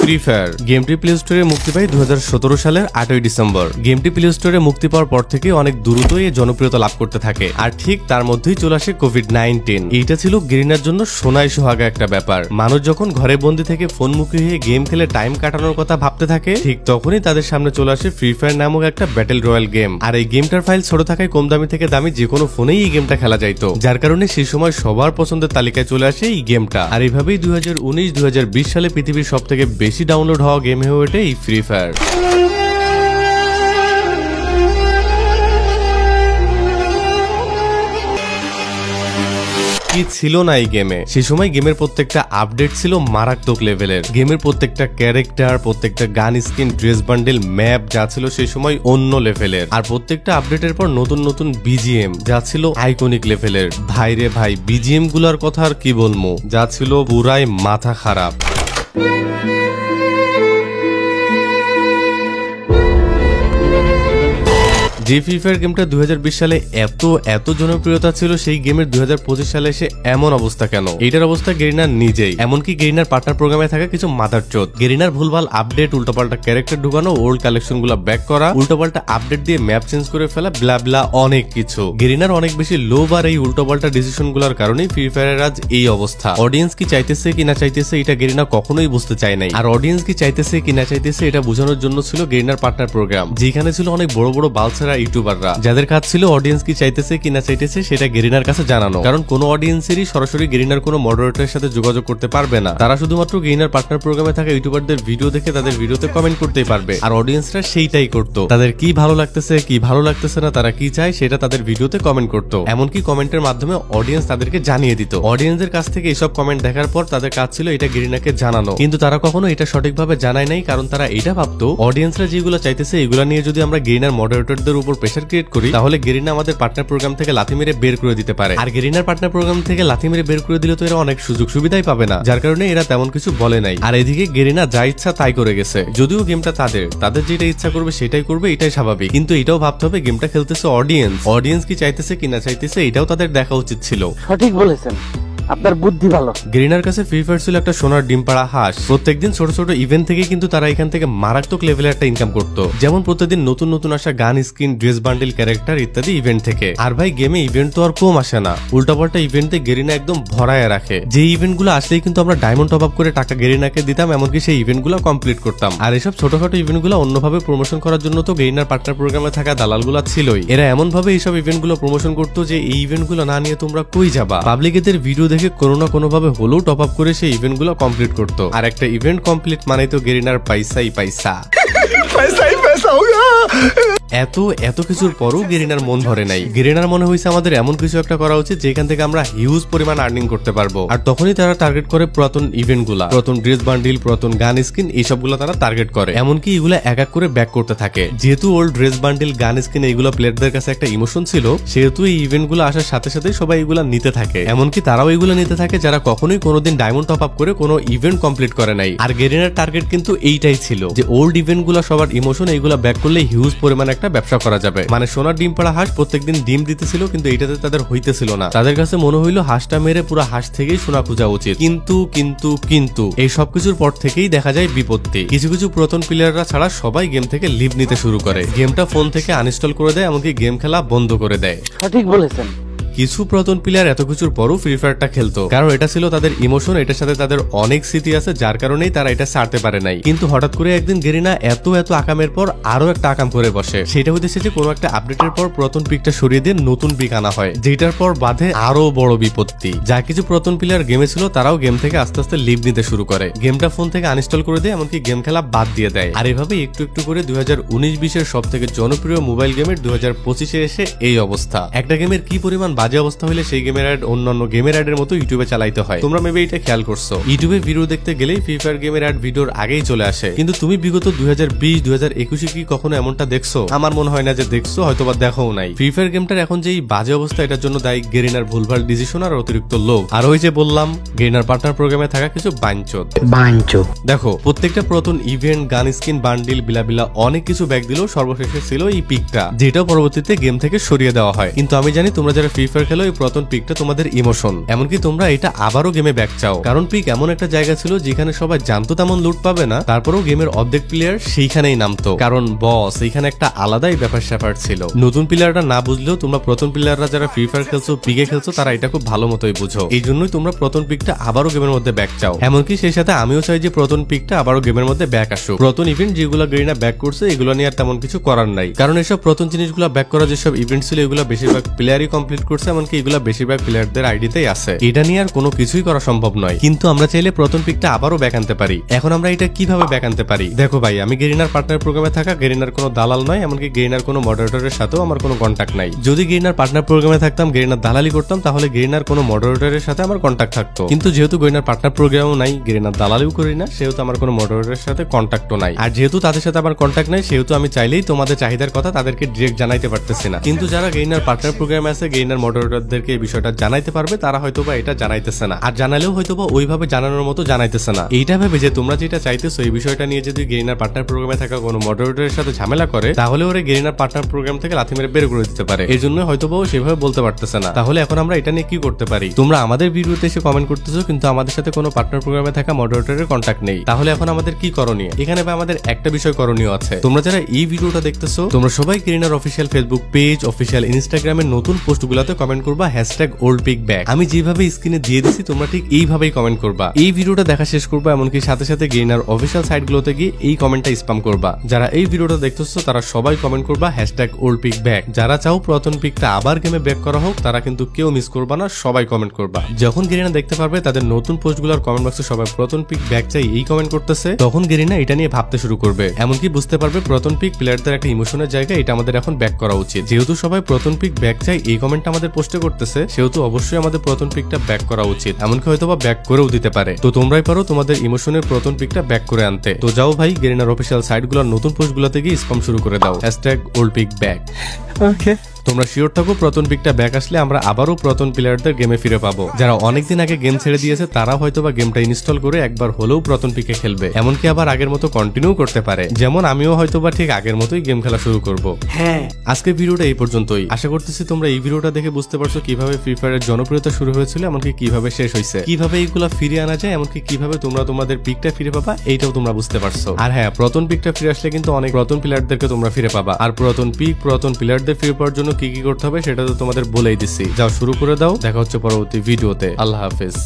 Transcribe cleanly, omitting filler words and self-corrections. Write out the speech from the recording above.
Free fire গেমটি play স্টোরে মুক্তি পায় 2017 সালের 8ই ডিসেম্বর। গেমটি প্লে স্টোরে মুক্তি পাওয়ার পর থেকে অনেক দ্রুত এই জনপ্রিয়তা লাভ করতে থাকে, আর ঠিক তার মধ্যেই চলে আসে কোভিড-19। এইটা ছিল গেরিনার জন্য সোনায় সোহাগা একটা ব্যাপার। মানুষ যখন ঘরে বন্দি থেকে ফোনমুখী হয়ে গেম খেলে টাইম কাটানোর কথা ভাবতে থাকে, ঠিক তখনই তাদের সামনে চলে আসে ফ্রি ফায়ার নামক একটা ব্যাটেল রয়্যাল গেম। আর এই গেমটার ফাইল ছোট থাকায় কম দামি থেকে দামি যে কোনো ফোনেই এই গেমটা খেলা যাইতো, যার কারণে সেই সময় সবার পছন্দের তালিকায় চলে আসে এই গেমটা। আর এইভাবেই 2019-2020 সালে পৃথিবীর সব থেকে বেশি ডাউনলোড হওয়া গেম হয়ে ওঠে এই ফ্রি ফায়ার। কি ছিল না এই গেমে? সে সময় গেমের প্রত্যেকটা আপডেট ছিল মারাত্মক লেভেলের। গেমের প্রত্যেকটা ক্যারেক্টার, প্রত্যেকটা গান স্কিন, ড্রেস বান্ডেল, ম্যাপ যা ছিল সেই সময় অন্য লেভেলের। আর প্রত্যেকটা আপডেটের পর নতুন নতুন বিজিএম যা ছিল আইকনিক লেভেলের। ভাই রে ভাই, বিজিএম গুলার কথা আর কি বলবো, যা ছিল পুরাই মাথা খারাপ। যে ফ্রি ফায়ার গেমটা 2020 সালে এত জনপ্রিয়তা ছিল, সেই গেমের 2025 সালে এসে এমন অবস্থা কেন? এইটার অবস্থা গেরিনার নিজেই, এমনকি গেরিনার পার্টনার প্রোগ্রামে থাকা কিছু মাদারচোদ। গেরিনার ভুলভাল আপডেট, উল্টোপাল্টা ক্যারেক্টার ঢুকানো, ওল্ড কালেকশন গুলা ব্যাক করা, উল্টোপাল্টা আপডেট দিয়ে ম্যাপ চেঞ্জ করে ফেলা, ব্লা ব্লা অনেক কিছু। গেরিনার অনেক বেশি লোভ, আর এই উল্টোপাল্টা ডিসিশন গুলার কারণেই ফ্রি ফায়ারের আজ এই অবস্থা। অডিয়েন্স কি চাইতেছে কি না চাইতেছে এটা গেরিনা কখনোই বুঝতে চায় নাই। আর অডিয়েন্স কি চাইতেছে কি না চাইতেছে এটা বোঝানোর জন্য ছিল গেরিনার পার্টনার প্রোগ্রাম, যেখানে ছিল অনেক বড় বড় বালছেরা ইউটিউবাররা, যাদের কাজ ছিল অডিয়েন্স কি চাইতেছে কি না চাইতেছে সেটা গেরিনার কাছে জানানো। কারণ কোনো অডিয়েন্সেরই সরাসরি গেরিনার কোনো মডারেটরের সাথে যোগাযোগ করতে পারবে না। তারা শুধুমাত্র গেরিনার পার্টনার প্রোগ্রামে থাকা ইউটিউবারদের ভিডিও দেখে তাদের ভিডিওতে কমেন্ট করতেই পারবে। আর অডিয়েন্সরা সেইটাই করতো, তাদের কি ভালো লাগতেছে কি ভালো লাগতেছে না, তারা কি চায় সেটা তাদের ভিডিওতে কমেন্ট করতো। এমনকি কমেন্টের মাধ্যমে অডিয়েন্স তাদেরকে জানিয়ে দিত। অডিয়েন্সের কাছ থেকে এসব কমেন্ট দেখার পর তাদের কাজ ছিল এটা গেরিনাকে জানানো, কিন্তু তারা কখনো এটা সঠিকভাবে জানায় নাই। কারণ তারা এটা ভাবতো অডিয়েন্সরা যেগুলো চাইতেছে এগুলো নিয়ে যদি আমরা গেরিনার মডারেটরদের উপর প্রেসার ক্রিয়েট করি, তাহলে গেরিনা আমাদের পার্টনার প্রোগ্রাম থেকে লাথি মেরে বের করে দিতে পারে। আর গেরিনার পার্টনার প্রোগ্রাম থেকে লাথি মেরে বের করে দিলে তো এরা অনেক সুযোগ সুবিধাই পাবে না, যার কারণে এরা তেমন কিছু বলে নাই। আর এদিকে গেরিনা যা ইচ্ছা তাই করে গেছে। যদিও গেমটা তাদের যেটা ইচ্ছা করবে সেটাই করবে, এটাই স্বাভাবিক। কিন্তু এটাও ভাবতে হবে গেমটা খেলতেছে অডিয়েন্স কি চাইতেছে কি না চাইতেছে এটাও তাদের দেখা উচিত ছিল। সঠিক বলেছেন, আপনার বুদ্ধি ভালো। গেরিনার কাছে ফ্রি ফায়ার ছিল একটা সোনার ডিম পাড়া হাঁস। প্রত্যেকদিন ছোট ছোট ইভেন্ট থেকে কিন্তু তারা এখান থেকে মারাত্মক লেভেলের একটা ইনকাম করতো। যেমন প্রত্যেকদিন নতুন নতুন আসা গান স্কিন, ড্রেস বান্ডেল, ক্যারেক্টার ইত্যাদি ইভেন্ট থেকে। আর ভাই গেমে ইভেন্ট তো আর কম আসে না, উল্টাপাল্টা ইভেন্টে গেরিনা একদম ভরায় রাখে। যে ইভেন্ট গুলো আসলেই কিন্তু আমরা ডায়মন্ড টপ আপ করে টাকা গেরিনাকে দিতাম, এমনকি সেই ইভেন্ট গুলো কমপ্লিট করতাম। আর এসব ছোটখাটো ইভেন্ট গুলো অন্যভাবে প্রমোশন করার জন্য তো গেরিনার পার্টনার প্রোগ্রামে থাকা দালাল গুলা ছিলই। এরা এমন ভাবে এইসব ইভেন্ট গুলো প্রমোশন করতো যে এই ইভেন্ট গুলো না নিয়ে তোমরা কই যাবা। পাবলিক এদের ভিডিও দেখে কোনো না কোনো হলেও টপ আপ করে সেই ইভেন্ট গুলো কমপ্লিট করতো। আর একটা ইভেন্ট কমপ্লিট মানে তো গেরিনার পয়সাই পয়সা। এত কিছুর পরও গেরিনার মন ভরে নাই। গেরিনার মনে হয়েছে আমাদের এমন কিছু একটা করা উচিত যেখান থেকে আমরা হিউজ পরিমাণ আর্নিং করতে পারবো। আর তখনই তারা টার্গেট করে পুরাতন ইভেন্ট গুলা, পুরাতন ড্রেস বান্ডিল, পুরাতন গান স্কিন, এইসব গুলা তারা টার্গেট করে। এমনকি এগুলা এক এক করে ব্যাক করতে থাকে। যেহেতু ওল্ড ড্রেস বান্ডিল, গান স্কিন এইগুলো প্লেয়ারদের কাছে একটা ইমোশন ছিল, সেহেতু এই ইভেন্ট গুলো আসার সাথে সাথে সবাই এগুলা নিতে থাকে। এমনকি তারাও এগুলো নিতে থাকে যারা কখনোই কোনোদিন ডায়মন্ড টপ আপ করে কোনো ইভেন্ট কমপ্লিট করে নাই। আর গেরিনার টার্গেট কিন্তু এইটাই ছিল যে ওল্ড ইভেন্ট গুলা সবার ইমোশন এইগুলা ব্যাক করলে হিউজ পরিমাণ একটা ব্যবসা করা যাবে। মানে সোনার ডিম পাড়া হাঁস প্রত্যেকদিন ডিম দিতেছিল, কিন্তু এইটাতে তাদের হইতেছিল না। তাদের কাছে মনে হইলো হাঁসটা মেরে পুরো হাঁস থেকেই সোনা খোঁজা উচিত। কিন্তু এই সবকিছুর পর থেকেই দেখা যায় বিপত্তি। কিছু কিছু পুরাতন প্লেয়াররা ছাড়া সবাই গেম থেকে লিভ নিতে শুরু করে, গেমটা ফোন থেকে আনইনস্টল করে দেয়, এমনকি গেম খেলা বন্ধ করে দেয়। সঠিক বলেছেন। কিছু পুরাতন প্লেয়ার এত কিছুর পরও ফ্রি ফায়ারটা খেলতো, কারণ এটা ছিল তাদের ইমোশন, এটার সাথে তাদের অনেক স্মৃতি আছে, যার কারণেই তারা এটা ছাড়তে পারে নাই। কিন্তু হঠাৎ করে একদিন গেরিনা এত আকামের পর আরো একটা আকাম করে বসে। সেটা হইতেছে যে কোনো একটা আপডেটের পর পুরাতন পিকটা সরিয়ে দিয়ে নতুন পিক আনা হয়, যেটার পর বাধে আরো বড় বিপত্তি। যা কিছু পুরাতন প্লেয়ার গেমে ছিল তারাও গেম থেকে আস্তে আস্তে লিভ নিতে শুরু করে, গেমটা ফোন থেকে আনইনস্টল করে দেয়, এমনকি গেম খেলা বাদ দিয়ে দেয়। আর এভাবে একটু একটু করে 2019-20 সব থেকে জনপ্রিয় মোবাইল গেমের 2025-এ এসে এই অবস্থা। একটা গেমের কি পরিমাণ বাজে অবস্থা হলে সেই গেমের অ্যাড অন্যান্য গেমের অ্যাডের মতো ইউটিউবে চালাইতে হয়। তোমরা মেবি এটা খেয়াল করছো, ইউটিউবে ভিডিও দেখতে গেলেই ফ্রি ফায়ার গেমের অ্যাড ভিডিওর আগেই চলে আসে। কিন্তু তুমি বিগত 2020-2021 কি কখনো এমনটা দেখছো? আমার মনে হয় না যে দেখছো, হয়তোবা দেখাও নাই। ফ্রি ফায়ার গেমটার এখন যে বাজে অবস্থা, এটার জন্য দায়ী গেরিনার ভুলভাল ডিসিশন আর অতিরিক্ত লোভ। আর ওই যে বললাম গেরিনার পার্টনার প্রোগ্রামে থাকা কিছু বাঞ্চোদ। দেখো প্রত্যেকটা পুরাতন ইভেন্ট, গান স্কিন, বান্ডিল, বিলাবিলা অনেক কিছু ব্যাক দিলেও সর্বশেষে ছিল এই পিকটা, যেটা পরবর্তীতে গেম থেকে সরিয়ে দেওয়া হয়। কিন্তু আমি জানি তোমরা যারা ফ্রি ফায়ার খেলো এই পুরাতন পিকটা তোমাদের ইমোশন, এমনকি তোমরা এটা আবারও গেমে ব্যাক চাও। কারণ পিক এমন একটা জায়গা ছিল যেখানে সবাই জানতো তেমন লুট পাবে না, তারপরেও গেমের অর্ধেক প্লেয়ার সেইখানেই নামতো, কারণ বস এইখানে একটা আলাদাই ব্যাপার স্যাপার ছিল। নতুন প্লেয়াররা না বুঝলেও তোমরা পুরাতন প্লেয়াররা যারা ফ্রি ফায়ার খেলছো, পিকে খেলছো, তারা এটা খুব ভালো মতোই বুঝো। এই জন্যই তোমরা পুরাতন পিকটা আবারও গেমের মধ্যে ব্যাক চাও। এমনকি সেই সাথে আমিও চাই যে পুরাতন পিকটা আবারও গেমের মধ্যে ব্যাক আসুক। পুরাতন ইভেন্ট যেগুলো গেরিনা ব্যাক করছে এগুলো নিয়ে আর তেমন কিছু করার নাই, কারণ এসব পুরাতন জিনিসগুলো ব্যাক করা যেসব ইভেন্ট ছিল এগুলো বেশিরভাগ প্লেয়ারই কমপ্লিট করছে, এমনকি এগুলো বেশিরভাগ প্লেয়ারদের আইডিতেই আছে। এটা নিয়ে আর কোনো কিছুই করা সম্ভব নয়। কিন্তু আমরা চাইলে পুরাতন পিকটা আবারও ব্যাক আনতে পারি। এখন আমরা এটা কিভাবে ব্যাক আনতে পারি? দেখো ভাই, আমি গেরিনার পার্টনার প্রোগ্রামে থাকা গেরিনার কোনো দালাল নয়, এমনকি গেরিনার কোনো মডারেটরের সাথেও আমার কোনো কন্ট্যাক্ট নাই। যদি গেরিনার পার্টনার প্রোগ্রামে থাকতাম, গেরিনার দালালি করতাম, তাহলে গেরিনার কোনো মডারেটরের সাথে আমার কন্ট্যাক্ট থাকতো। কিন্তু যেহেতু গেরিনার পার্টনার প্রোগ্রামও নাই, গেরিনার দালালিও করি না, সেহেতু আমার কোনো মডারেটরের সাথে কন্ট্যাক্টও নাই। আর যেহেতু তাদের সাথে আমার কন্ট্যাক্ট নাই, সেহেতু আমি চাইলেই তোমাদের চাহিদার কথা তাদেরকে ডিরেক্ট জানাইতে পারতেছি না। কিন্তু যারা গেরিনার পার্টনার প্রোগ্রামে আছে, গেরিনার মডারেটরদেরকে এই বিষয়টা জানাইতে পারবে, তারা হয়তোবা এটা জানাইতেছে না। আর জানালেও হয়তোবা ওইভাবে জানানোর মতো জানাইতেছে না। এইটা ভেবে যে তোমরা যেটা চাইতেছো এই বিষয়টা নিয়ে যদি গেরিনার পার্টনার প্রোগ্রামে থাকা কোনো মডারেটরের সাথে ঝামেলা করে, তাহলে ওরা গেরিনার পার্টনার প্রোগ্রাম থেকে লাথি মেরে বের করে দিতে পারে। এই জন্য হয়তোবা ও সেভাবে বলতে পারতেছে না। তাহলে এখন আমরা এটা নিয়ে কি করতে পারি? তোমরা আমাদের ভিডিওতে এসে কমেন্ট করতেছো, কিন্তু আমাদের সাথে কোনো পার্টনার প্রোগ্রামে থাকা মডারেটরের কন্ট্যাক্ট নেই। তাহলে এখন আমাদের কি করণীয়? এখানে ভাই আমাদের একটা বিষয় করণীয় আছে। তোমরা যারা এই ভিডিওটা দেখতেছো, তোমরা সবাই গেরিনার অফিসিয়াল ফেসবুক পেজ, অফিসিয়াল ইনস্টাগ্রামের নতুন পোস্টগুলোতে কমেন্ট করবা #oldpicback। আমি যেভাবে স্ক্রিনে দিয়ে দিছি তোমরা ঠিক এইভাবেই কমেন্ট করবা। এই ভিডিওটা দেখা শেষ করবা, এমনকি সাথে সাথে গেরিনার অফিসিয়াল সাইটগুলোতে গিয়ে এই কমেন্টটা স্প্যাম করবা। যারা এই ভিডিওটা দেখতেছো তারা সবাই কমেন্ট করবা #oldpicback। যারা চাও পুরাতন পিকটা আবার গেমে ব্যাক করা হোক, তারা কিন্তু কেউ মিস করবা না, সবাই কমেন্ট করবা। যখন গেরিনা দেখতে পারবে তাদের নতুন পোস্টগুলোর কমেন্ট বক্সে সবাই পুরাতন পিক ব্যাক চাই এই কমেন্ট করতেছে, তখন গেরিনা এটা নিয়ে ভাবতে শুরু করবে। এমনকি বুঝতে পারবে পুরাতন পিক প্লেয়ারদের একটা ইমোশনের জায়গা, এটা আমাদের এখন ব্যাক করা উচিত। যেহেতু সবাই পুরাতন পিক ব্যাক চাই এই কমেন্টটা আমাদের পোস্টে করতেছে, সেহেতু অবশ্যই আমাদের পুরাতন পিকটা ব্যাক করা উচিত। এমনকি হয়তোবা ব্যাক করেও দিতে পারে। তো তোমরাই পারো তোমাদের ইমোশনের পুরাতন পিকটা ব্যাক করে আনতে। তো যাও ভাই, গেরিনার অফিসিয়াল সাইটগুলোর নতুন পোস্টগুলোতে গিয়ে স্প্যাম শুরু করে দাও #oldpicback। ওকে, তোমরা শিওর থাকো পুরাতন পিকটা ব্যাক আসলে আমরা আবারও পুরাতন প্লেয়ারদের গেমে ফিরে পাবো। যারা অনেকদিন আগে গেম ছেড়ে দিয়েছে তারা হয়তোবা গেমটা ইনস্টল করে একবার হলেও পুরাতন পিকে খেলবে, এমনকি আবার আগের মতো কন্টিনিউ করতে পারে। যেমন আমিও হয়তোবা ঠিক আগের মতোই গেম খেলা শুরু করব। হ্যাঁ, আজকের ভিডিওটা এই পর্যন্তই। আশা করতেছি তোমরা এই ভিডিওটা দেখে বুঝতে পারছো কিভাবে ফ্রি ফায়ারের জনপ্রিয়তা শুরু হয়েছিল, এমনকি কিভাবে শেষ হয়েছে, কিভাবে এইগুলা ফিরিয়ে আনা যায়, এমনকি কিভাবে তোমরা তোমাদের পিকটা ফিরে পাবা, এইটাও তোমরা বুঝতে পারছো। আর হ্যাঁ, পুরাতন পিকটা ফিরে আসলে কিন্তু অনেক পুরাতন প্লেয়ারদেরকে তোমরা ফিরে পাবা। আর পুরাতন পিক, পুরাতন প্লেয়ারদের ফিরে পাওয়ার জন্য কি কি করতে হবে সেটা তো তোমাদের বলেই দিচ্ছি। যাও শুরু করে দাও। দেখা হচ্ছে পরবর্তী ভিডিওতে। আল্লাহ হাফেজ।